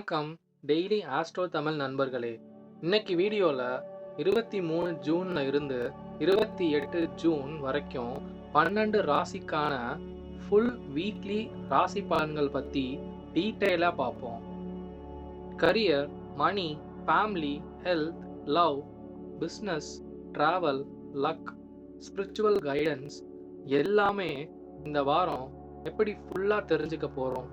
வணக்கம். Daily astro Tamil நண்பர்களே, இன்னைக்கு வீடியோல 23 ஜூன்ல இருந்து 28 ஜூன் வரைக்கும் 12 ராசிக்கான ஃபுல் வீக்லி ராசி பலன்கள் பத்தி டீட்டெயிலா பார்ப்போம். Career, money, family, health, love, business, travel, luck, spiritual guidance எல்லாமே இந்த வாரம் எப்படி ஃபுல்லா தெரிஞ்சுக்க போறோம்.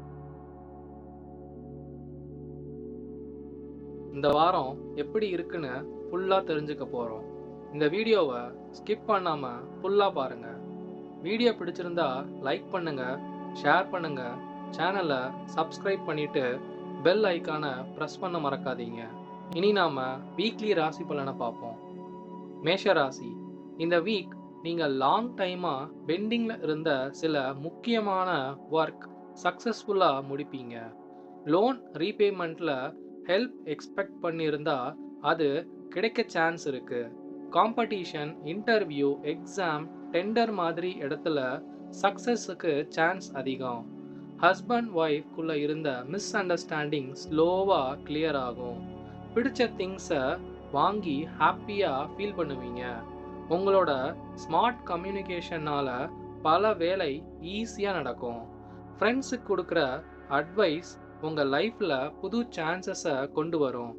இந்த வாரம் எப்படி இருக்குன்னு ஃபுல்லா தெரிஞ்சுக்க போறோம். இந்த வீடியோவை ஸ்கிப் பண்ணாம ஃபுல்லா பாருங்க. வீடியோ பிடிச்சிருந்தா லைக் பண்ணுங்க, ஷேர் பண்ணுங்க, சேனலை சப்ஸ்கிரைப் பண்ணிட்டு பெல் ஐகானை பிரஸ் பண்ண மறக்காதீங்க. இனி நாம வீக்லி ராசி பலனை பார்ப்போம். மேஷ ராசி. இந்த வீக் நீங்க லாங் டைமா பெண்டிங்ல இருந்த சில முக்கியமான ஒர்க் சக்சஸ்ஃபுல்லா முடிப்பீங்க. லோன் ரீபேமெண்ட்ல ஹெல்ப் எக்ஸ்பெக்ட் பண்ணியிருந்தா அது கிடைக்க சான்ஸ் இருக்கு. காம்படிஷன், இன்டர்வியூ, எக்ஸாம், டெண்டர் மாதிரி இடத்துல சக்சஸுக்கு சான்ஸ் அதிகம். ஹஸ்பண்ட் ஒய்ஃப்குள்ள இருந்த மிஸ் அண்டர்ஸ்டாண்டிங் ஸ்லோவா கிளியர் ஆகும். பிடிச்ச திங்ஸை வாங்கி ஹாப்பியா ஃபீல் பண்ணுவீங்க. உங்களோட ஸ்மார்ட் கம்யூனிகேஷனால பல வேலை ஈஸியா நடக்கும். ஃப்ரெண்ட்ஸுக்கு கொடுக்குற அட்வைஸ் உங்க லைஃப்ல புது சான்சஸை கொண்டு வரும்.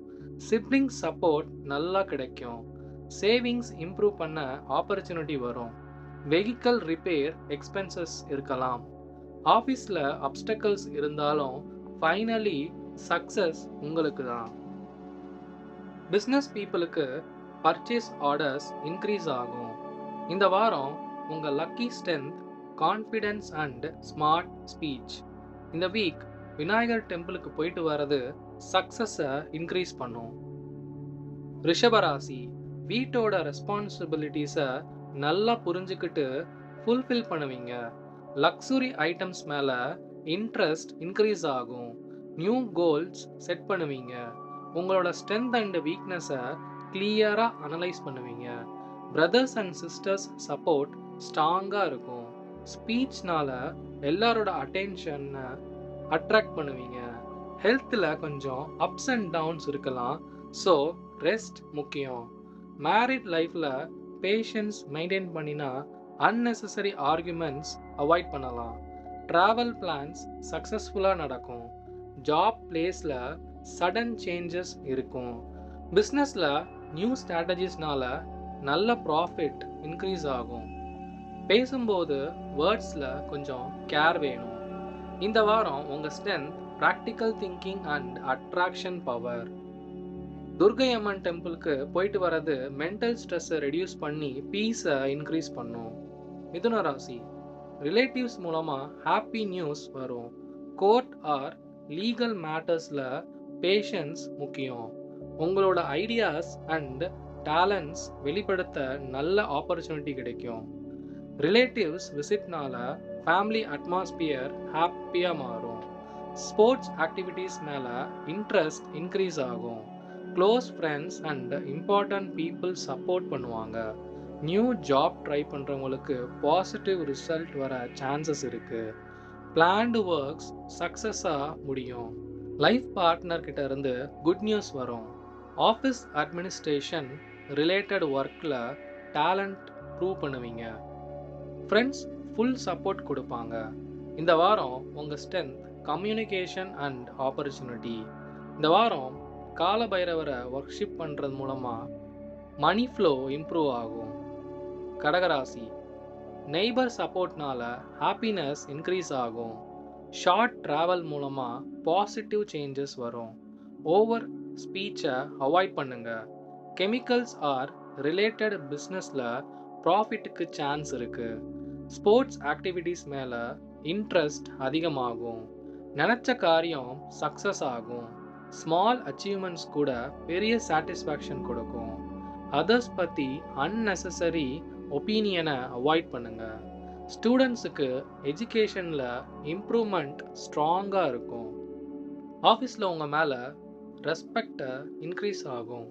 சிப்ளிங் சப்போர்ட் நல்லா கிடைக்கும். சேவிங்ஸ் இம்ப்ரூவ் பண்ண ஆப்பர்ச்சுனிட்டி வரும். வெஹிக்கல் ரிப்பேர் எக்ஸ்பென்சஸ் இருக்கலாம். ஆஃபீஸில் அப்டக்கல்ஸ் இருந்தாலும் ஃபைனலி சக்சஸ் உங்களுக்கு தான். பிஸ்னஸ் பீப்புளுக்கு பர்ச்சேஸ் ஆர்டர்ஸ் இன்க்ரீஸ் ஆகும். இந்த வாரம் உங்கள் lucky strength confidence and smart speech. இந்த வீக் விநாயகர் டெம்பிளுக்கு போயிட்டு வர்றது சக்சஸை இன்க்ரீஸ் பண்ணும். ரிஷபராசி. வீட்டோட ரெஸ்பான்சிபிலிட்டிஸை நல்லா புரிஞ்சுக்கிட்டு ஃபுல்ஃபில் பண்ணுவீங்க. லக்ஸுரி ஐட்டம்ஸ் மேல இன்ட்ரெஸ்ட் இன்க்ரீஸ் ஆகும். நியூ கோல்ஸ் செட் பண்ணுவீங்க. உங்களோட ஸ்ட்ரென்த் அண்ட் வீக்னஸை கிளியரா அனலைஸ் பண்ணுவீங்க. பிரதர்ஸ் அண்ட் சிஸ்டர்ஸ் சப்போர்ட் ஸ்ட்ராங்கா இருக்கும். ஸ்பீச்னால எல்லாரோட அட்டென்ஷனை அட்ராக்ட் பண்ணுவீங்க. ஹெல்த்தில் கொஞ்சம் அப்ஸ் அண்ட் டவுன்ஸ் இருக்கலாம், ஸோ ரெஸ்ட் முக்கியம். மேரிட் லைஃப்பில் பேஷன்ஸ் மெயின்டைன் பண்ணினா அன்னெசரி ஆர்குமெண்ட்ஸ் அவாய்ட் பண்ணலாம். ட்ராவல் பிளான்ஸ் சக்ஸஸ்ஃபுல்லாக நடக்கும். ஜாப் பிளேஸில் சடன் சேஞ்சஸ் இருக்கும். பிஸ்னஸில் நியூ ஸ்ட்ராட்டஜிஸ்னால நல்ல ப்ராஃபிட் இன்க்ரீஸ் ஆகும். பேசும்போது வேர்ட்ஸில் கொஞ்சம் கேர் வேணும். இந்த வாரம் உங்கள் strength practical thinking and attraction power. Durgai Amman டெம்பிளுக்கு போயிட்டு வர்றது மென்டல் ஸ்ட்ரெஸ்ஸை ரெடியூஸ் பண்ணி பீஸை இன்க்ரீஸ் பண்ணும். மிதுன ராசி. ரிலேட்டிவ்ஸ் மூலமாக ஹாப்பி நியூஸ் வரும். கோர்ட் ஆர் லீகல் மேட்டர்ஸில் பேஷன்ஸ் முக்கியம். உங்களோட ஐடியாஸ் அண்ட் டேலண்ட்ஸ் வெளிப்படுத்த நல்ல ஆப்பர்ச்சுனிட்டி கிடைக்கும். ரிலேட்டிவ்ஸ் விசிட்னால ஃபேமிலி அட்மாஸ்பியர் ஹாப்பியாக மாறும். ஸ்போர்ட்ஸ் ஆக்டிவிட்டீஸ் மேலே இன்ட்ரெஸ்ட் இன்க்ரீஸ் ஆகும். Close friends and important people support பண்ணுவாங்க. நியூ ஜாப் ட்ரை பண்ணுறவங்களுக்கு பாசிட்டிவ் ரிசல்ட் வர சான்சஸ் இருக்குது. பிளான்டு ஒர்க்ஸ் சக்ஸஸாக முடியும். லைஃப் பார்ட்னர்கிட்ட இருந்து குட் நியூஸ் வரும். ஆஃபீஸ் அட்மினிஸ்ட்ரேஷன் ரிலேட்டட் ஒர்க்கில் டேலண்ட் ப்ரூவ் பண்ணுவீங்க. ஃப்ரெண்ட்ஸ் ஃபுல் சப்போர்ட் கொடுப்பாங்க. இந்த வாரம் உங்கள் ஸ்ட்ரென்த் கம்யூனிகேஷன் அண்ட் ஆப்பர்ச்சுனிட்டி. இந்த வாரம் கால பைரவரை ஒர்க்ஷிப் பண்ணுறது மூலமாக மணி ஃப்ளோ இம்ப்ரூவ் ஆகும். கடகராசி. நெய்பர் சப்போர்ட்னால ஹாப்பினஸ் இன்க்ரீஸ் ஆகும். ஷார்ட் ட்ராவல் மூலமாக பாசிட்டிவ் சேஞ்சஸ் வரும். ஓவர் ஸ்பீச்சை அவாய்ட் பண்ணுங்க. கெமிக்கல்ஸ் ஆர் ரிலேட்டட் பிஸ்னஸில் ப்ராஃபிட்டுக்கு சான்ஸ் இருக்குது. ஸ்போர்ட்ஸ் ஆக்டிவிட்டீஸ் மேலே இன்ட்ரெஸ்ட் அதிகமாகும். நினச்ச காரியம் சக்ஸஸ் ஆகும். ஸ்மால் அச்சீவ்மெண்ட்ஸ் கூட பெரிய சாட்டிஸ்ஃபேக்ஷன் கொடுக்கும். அதர்ஸ் பற்றி அன்னெசரி ஒப்பீனியனை அவாய்ட் பண்ணுங்க. ஸ்டூடெண்ட்ஸுக்கு எஜுகேஷனில் இம்ப்ரூவ்மெண்ட் ஸ்ட்ராங்காக இருக்கும். ஆஃபீஸில் உங்கள் மேலே ரெஸ்பெக்டை இன்க்ரீஸ் ஆகும்.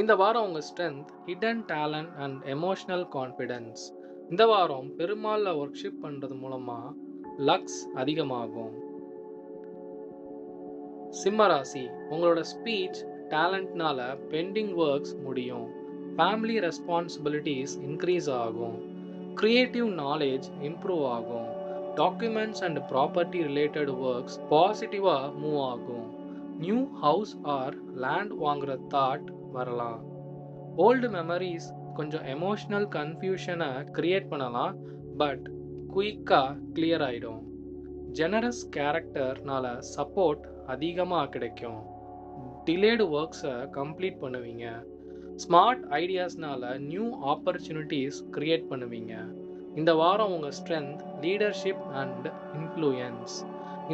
இந்த வாரம் உங்கள் strength hidden talent and emotional confidence. இந்த வாரம் பெருமாளில் ஒர்க்ஷிப் பண்ணுறது மூலமாக லக்ஸ் அதிகமாகும். சிம்ம ராசி, உங்களோட ஸ்பீச் டேலண்ட்னால பெண்டிங் ஒர்க்ஸ் முடியும். ஃபேமிலி ரெஸ்பான்சிபிலிட்டிஸ் இன்க்ரீஸ் ஆகும். கிரியேட்டிவ் நாலேஜ் இம்ப்ரூவ் ஆகும். Documents and property related works பாசிட்டிவாக மூவ் ஆகும். நியூ ஹவுஸ் ஆர் லேண்ட் வாங்குற தாட் வரலாம். ஓல்டு மெமரிஸ் கொஞ்சம் எமோஷ்னல் கன்ஃபியூஷனை கிரியேட் பண்ணலாம், பட் குயிக்காக கிளியர் ஆகிடும். ஜெனரஸ் கேரக்டர்னால சப்போர்ட் அதிகமாக கிடைக்கும். டிலேடு ஒர்க்ஸை கம்ப்ளீட் பண்ணுவீங்க. ஸ்மார்ட் ஐடியாஸ்னால நியூ ஆப்பர்ச்சுனிட்டிஸ் கிரியேட் பண்ணுவீங்க. இந்த வாரம் உங்கள் ஸ்ட்ரென்த் லீடர்ஷிப் அண்ட் இன்ஃப்ளூயன்ஸ்.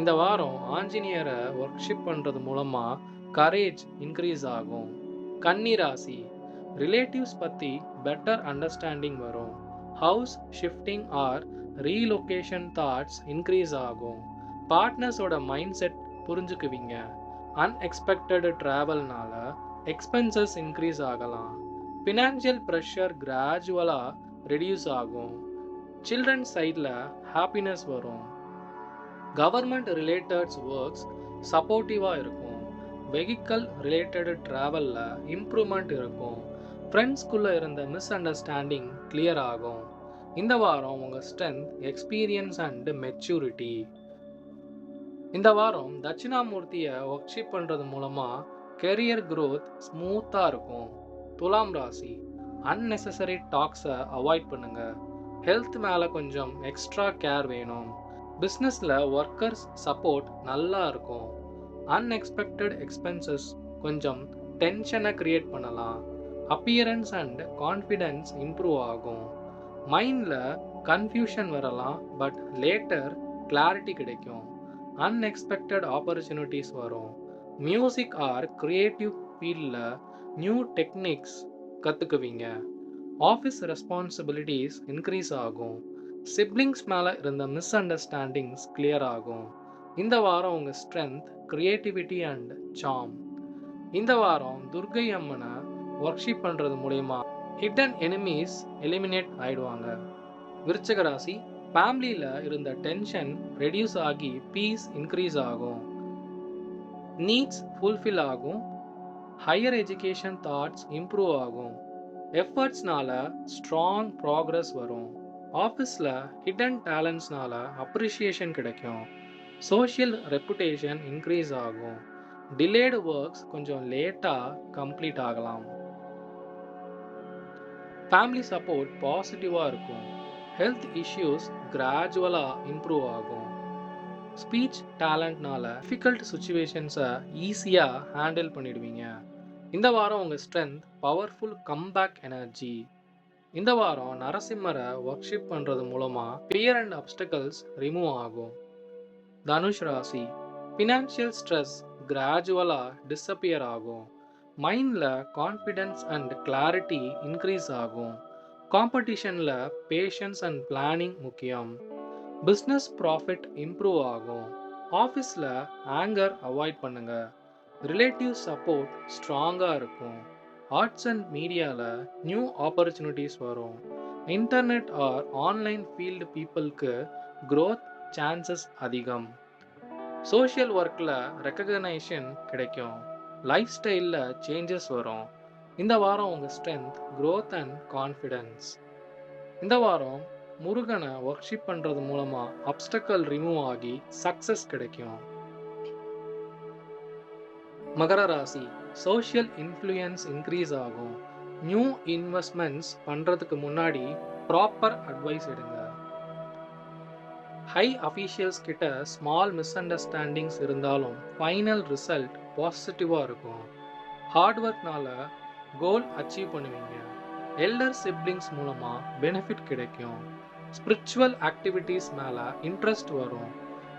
இந்த வாரம் ஆஞ்சநேயரை ஒர்க்ஷிப் பண்ணுறது மூலமாக கரேஜ் இன்க்ரீஸ் ஆகும். கன்னி ராசி, ரிலேட்டிவ்ஸ் பற்றி பெட்டர் அண்டர்ஸ்டாண்டிங் வரும். House shifting or relocation thoughts increase ஆகும். பார்ட்னர்ஸோட மைண்ட் செட் புரிஞ்சுக்குவீங்க. அன்எக்ஸ்பெக்டட் ட்ராவல்னால எக்ஸ்பென்சஸ் இன்க்ரீஸ் ஆகலாம். ஃபினான்ஷியல் ப்ரெஷர் கிராஜுவலாக ரெடியூஸ் ஆகும். சில்ட்ரன் சைடில் ஹாப்பினஸ் வரும். கவர்மெண்ட் ரிலேட்டட் ஒர்க்ஸ் சப்போர்ட்டிவாக இருக்கும். வெஹிக்கல் ரிலேட்டட் ட்ராவலில் இம்ப்ரூவ்மெண்ட் இருக்கும். ஃப்ரெண்ட்ஸ்குள்ளே இருந்த மிஸ் அண்டர்ஸ்டாண்டிங் கிளியர் ஆகும். இந்த வாரம் உங்கள் ஸ்ட்ரென்த் எக்ஸ்பீரியன்ஸ் அண்ட் மெச்சூரிட்டி. இந்த வாரம் தட்சிணாமூர்த்தியை ஒர்க்ஷிப் பண்ணுறது மூலமாக கெரியர் க்ரோத் ஸ்மூத்தாக இருக்கும். துலாம் ராசி, அன்னெசசரி டாக்ஸை அவாய்ட் பண்ணுங்கள். ஹெல்த் மேலே கொஞ்சம் எக்ஸ்ட்ரா கேர் வேணும். பிஸ்னஸில் ஒர்க்கர்ஸ் சப்போர்ட் நல்லா இருக்கும். அன்எக்ஸ்பெக்டட் எக்ஸ்பென்சஸ் கொஞ்சம் டென்ஷனை க்ரியேட் பண்ணலாம். அப்பியரன்ஸ் அண்ட் கான்ஃபிடென்ஸ் இம்ப்ரூவ் ஆகும். மைண்டில் கன்ஃபியூஷன் வரலாம், பட் லேட்டர் கிளாரிட்டி கிடைக்கும். அன்எக்ஸ்பெக்டட் ஆப்பர்ச்சுனிட்டிஸ் வரும். மியூசிக் ஆர் கிரியேட்டிவ் ஃபீல்டில் நியூ டெக்னிக்ஸ் கற்றுக்குவீங்க. ஆஃபீஸ் ரெஸ்பான்சிபிலிட்டிஸ் இன்க்ரீஸ் ஆகும். சிப்ளிங்ஸ் மேலே இருந்த மிஸ் அண்டர்ஸ்டாண்டிங்ஸ் கிளியர் ஆகும். இந்த வாரம் உங்கள் ஸ்ட்ரென்த் கிரியேட்டிவிட்டி அண்ட் சாம். இந்த வாரம் துர்கை அம்மனை ஒர்க்ஷிப் பண்ணுறது மூலயமா ஹிடன் எனிமீஸ் எலிமினேட் ஆயிடுவாங்க. விருச்சிக ராசி, ஃபேமிலியில் இருந்த டென்ஷன் ரெடியூஸ் ஆகி பீஸ் இன்க்ரீஸ் ஆகும். நீட்ஸ் ஃபுல்ஃபில் ஆகும். ஹையர் எஜுகேஷன் தாட்ஸ் இம்ப்ரூவ் ஆகும். எஃபர்ட்ஸ்னால ஸ்ட்ராங் ப்ராக்ரஸ் வரும். ஆஃபீஸில் ஹிடன் டேலண்ட்ஸ்னால அப்ரிஷியேஷன் கிடைக்கும். சோஷியல் ரெப்புடேஷன் இன்க்ரீஸ் ஆகும். டிலேடு ஒர்க்ஸ் கொஞ்சம் லேட்டாக கம்ப்ளீட் ஆகலாம். ஃபேமிலி சப்போர்ட் பாசிட்டிவாக இருக்கும். ஹெல்த் இஷ்யூஸ் கிராஜுவலாக இம்ப்ரூவ் ஆகும். ஸ்பீச் டேலண்ட்னால டிஃபிகல்ட் சுச்சுவேஷன்ஸை ஈஸியாக ஹேண்டில் பண்ணிடுவீங்க. இந்த வாரம் உங்கள் ஸ்ட்ரென்த் பவர்ஃபுல் கம்பேக் எனர்ஜி. இந்த வாரம் நரசிம்மரை ஒர்க்ஷிப் பண்ணுறது மூலமாக ஃபியர் அண்ட் அப்டக்கிள்ஸ் ரிமூவ் ஆகும். தனுஷ் ராசி, ஃபினான்ஷியல் ஸ்ட்ரெஸ் கிராஜுவலாக டிஸப்பியர் ஆகும். மைண்டில் கான்ஃபிடென்ஸ் அண்ட் கிளாரிட்டி இன்க்ரீஸ் ஆகும். காம்படிஷனில் பேஷன்ஸ் அண்ட் பிளானிங் முக்கியம். பிஸ்னஸ் ப்ராஃபிட் இம்ப்ரூவ் ஆகும். ஆஃபீஸில் ஆங்கர் அவாய்ட் பண்ணுங்க. ரிலேட்டிவ் சப்போர்ட் ஸ்ட்ராங்காக இருக்கும். ஆர்ட்ஸ் அண்ட் மீடியாவில் நியூ ஆப்பர்ச்சுனிட்டிஸ் வரும். இன்டர்நெட் ஆர் ஆன்லைன் ஃபீல்டு பீப்புளுக்கு க்ரோத் சான்சஸ் அதிகம். சோஷியல் ஒர்க்கில் ரெக்கக்னைசேஷன் கிடைக்கும். லைஃப் ஸ்டைலில் சேஞ்சஸ் வரும். இந்த வாரம் உங்கள் ஸ்ட்ரென்த் க்ரோத் அண்ட் கான்ஃபிடென்ஸ். இந்த வாரம் முருகனை ஒர்க்ஷிப் பண்ணுறது மூலமாக அப்டக்கிள் ரிமூவ் ஆகி சக்ஸஸ் கிடைக்கும். மகர ராசி, சோஷியல் இன்ஃப்ளூயன்ஸ் இன்க்ரீஸ் ஆகும். நியூ இன்வெஸ்ட்மெண்ட்ஸ் பண்ணுறதுக்கு முன்னாடி ப்ராப்பர் அட்வைஸ் எடுங்க. ஹை அஃபீஷியல்ஸ் கிட்ட ஸ்மால் மிஸ் அண்டர்ஸ்டாண்டிங்ஸ் இருந்தாலும் ஃபைனல் ரிசல்ட் பாசிட்டிவாக இருக்கும். ஹார்ட் ஒர்க்னால கோல் அச்சீவ் பண்ணுவீங்க. எல்டர் சிப்ளிங்ஸ் மூலமாக பெனிஃபிட் கிடைக்கும். ஸ்பிரிச்சுவல் ஆக்டிவிட்டீஸ் மேலே இன்ட்ரெஸ்ட் வரும்.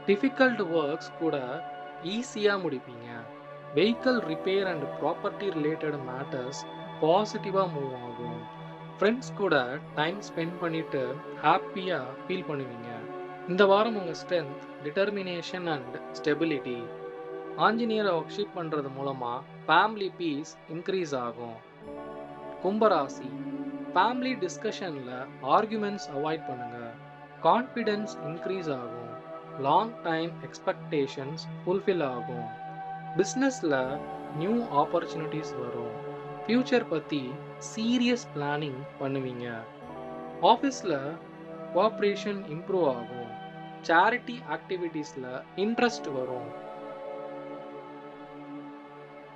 டிஃபிகல்ட் ஒர்க்ஸ் கூட ஈஸியாக முடிப்பீங்க. Vehicle repair and property related matters பாசிட்டிவாக மூவ் ஆகும். ஃப்ரெண்ட்ஸ் கூட டைம் ஸ்பெண்ட் பண்ணிவிட்டு ஹாப்பியாக ஃபீல் பண்ணுவீங்க. இந்த வாரம் உங்கள் ஸ்ட்ரென்த் டிட்டர்மினேஷன் அண்ட் ஸ்டெபிலிட்டி. ஆஞ்சநேயரை ஒர்க்ஷிப் பண்ணுறது மூலமாக ஃபேமிலி பீஸ் இன்க்ரீஸ் ஆகும். கும்பராசி, ஃபேமிலி டிஸ்கஷனில் ஆர்குமெண்ட்ஸ் அவாய்ட் பண்ணுங்கள். கான்ஃபிடென்ஸ் இன்க்ரீஸ் ஆகும். லாங் டைம் எக்ஸ்பெக்டேஷன்ஸ் ஃபுல்ஃபில் ஆகும். பிஸ்னஸில் நியூ ஆப்பர்ச்சுனிட்டிஸ் வரும். ஃப்யூச்சர் பற்றி சீரியஸ் பிளானிங் பண்ணுவீங்க. ஆஃபீஸில் கோஆப்ரேஷன் இம்ப்ரூவ் ஆகும். சேரிட்டி ஆக்டிவிட்டீஸில் இன்ட்ரெஸ்ட் வரும்.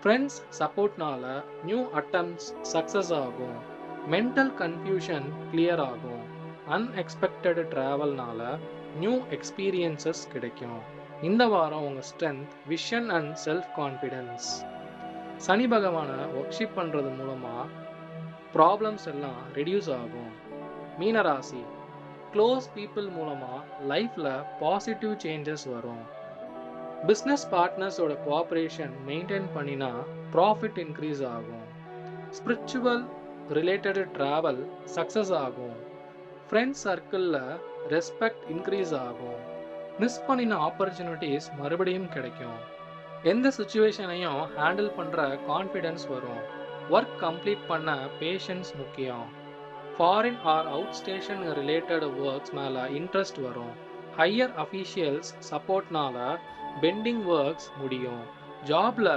ஃப்ரெண்ட்ஸ் சப்போர்ட்னால நியூ அட்டம்ப்ட்ஸ் சக்ஸஸ் ஆகும். மென்டல் கன்ஃபியூஷன் கிளியர் ஆகும். அன்எக்ஸ்பெக்டட் ட்ராவல்னால நியூ எக்ஸ்பீரியன்சஸ் கிடைக்கும். இந்த வாரம் உங்கள் strength, vision and self confidence. சனி பகவானை ஒர்க்ஷிப் பண்ணுறது மூலமாக ப்ராப்ளம்ஸ் எல்லாம் ரெடியூஸ் ஆகும். மீனராசி, க்ளோஸ் பீப்புள் மூலமாக லைஃப்பில் பாசிட்டிவ் சேஞ்சஸ் வரும். பிஸ்னஸ் பார்ட்னர்ஸோட கோஆப்ரேஷன் மெயின்டைன் பண்ணினா ப்ராஃபிட் இன்க்ரீஸ் ஆகும். ஸ்பிரிச்சுவல் ரிலேட்டட் ட்ராவல் சக்ஸஸ் ஆகும். ஃப்ரெண்ட்ஸ் சர்க்கிளில் ரெஸ்பெக்ட் இன்க்ரீஸ் ஆகும். மிஸ் பண்ணின ஆப்பர்ச்சுனிட்டிஸ் மறுபடியும் கிடைக்கும். எந்த சுச்சுவேஷனையும் ஹேண்டில் பண்ணுற கான்ஃபிடென்ஸ் வரும். ஒர்க் கம்ப்ளீட் பண்ண பேஷன்ஸ் முக்கியம். Foreign or outstation related works மேலே இன்ட்ரெஸ்ட் வரும். ஹையர் அஃபீஷியல்ஸ் சப்போர்ட்னால பெண்டிங் ஒர்க்ஸ் முடியும். ஜாப்ல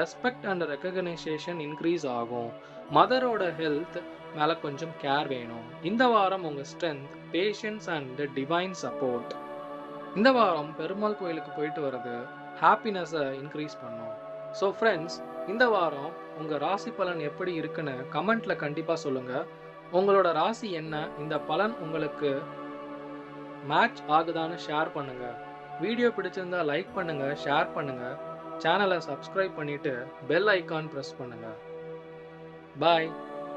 ரெஸ்பெக்ட் அண்ட் ரெக்கக்னைசேஷன் இன்க்ரீஸ் ஆகும். மதரோட ஹெல்த் மேலே கொஞ்சம் கேர் வேணும். இந்த வாரம் உங்கள் strength, patience and divine support. இந்த வாரம் பெருமாள் கோயிலுக்கு போயிட்டு வர்றது ஹாப்பினஸை இன்க்ரீஸ் பண்ணும். ஸோ ஃப்ரெண்ட்ஸ், இந்த வாரம் உங்கள் ராசி பலன் எப்படி இருக்குன்னு கமெண்ட்டில் கண்டிப்பாக சொல்லுங்கள். உங்களோட ராசி என்ன, இந்த பலன் உங்களுக்கு மேட்ச் ஆகுதான்னு ஷேர் பண்ணுங்கள். வீடியோ பிடிச்சிருந்தா லைக் பண்ணுங்கள், ஷேர் பண்ணுங்கள். சேனலை சப்ஸ்கிரைப் பண்ணிவிட்டு பெல் ஐக்கான் ப்ரெஸ் பண்ணுங்கள். பாய்.